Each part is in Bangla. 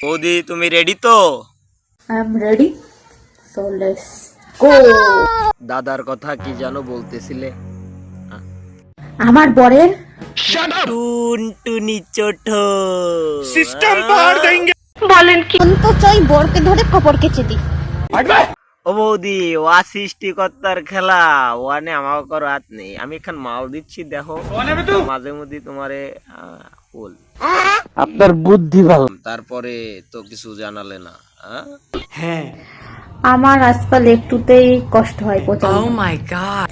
বৌদি তুমি রেডি তো? I am ready, so let's go. দাদার কথা কি জানো বলতেছিলে? আমার বরের টুনটুনি ছোট সিস্টেম পাহাড় দেंगे। বলেন কি অন্তচই বরকে ধরে খবর কেচে দি। ও বৌদি ওয়া সৃষ্টিকর্তার খেলা, ওয়ানে আমার করো হাত নেই। আমি এখান মাল দিচ্ছি দেখো, মাঝে মধ্যে তোমারে ফুল। আপনার বুদ্ধি ভালো। তারপরে তো কিছু জানালে না। হ্যাঁ, আমার আজকাল একটুতেই কষ্ট হয় প্রচন্ড। ও মাই গড,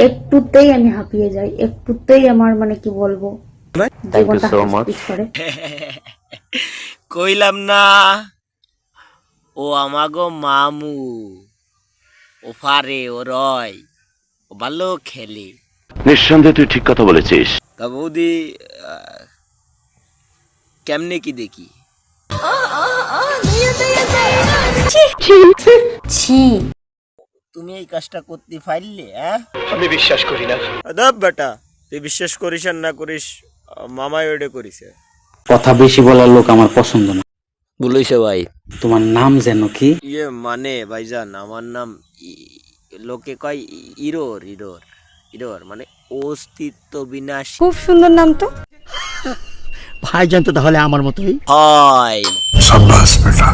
একটুতেই আমি হাঁপিয়ে যাই, একটুতেই আমার মানে কি বলবো জীবনটা হাসপিস করে। কইলাম না ও আমাগো মামু, ও পারে, ও রয়, ও ভালো খেলে। নিঃসন্দেহে তুই ঠিক কথা বলেছিস। তা বৌদি কেমনে কি দেখি? তুমি এই কাজটা করতে পারলে? আমি বিশ্বাস করি না। বেটা তুই বিশ্বাস করিস আর না করিস, মামাই ওইটা করিছে। কথা বেশি বলার লোক আমার পছন্দ না। বলিছে ভাই। তোমার নাম যেন কি? মানে ভাইজান আমার নাম লোকে কয় ইরোর ইরোর ইরোর, মানে অস্তিত্ব বিনাশী। খুব সুন্দর নাম তো। ভাইজান তো তাহলে আমার মতোই। হয়। शाबाश बेटा।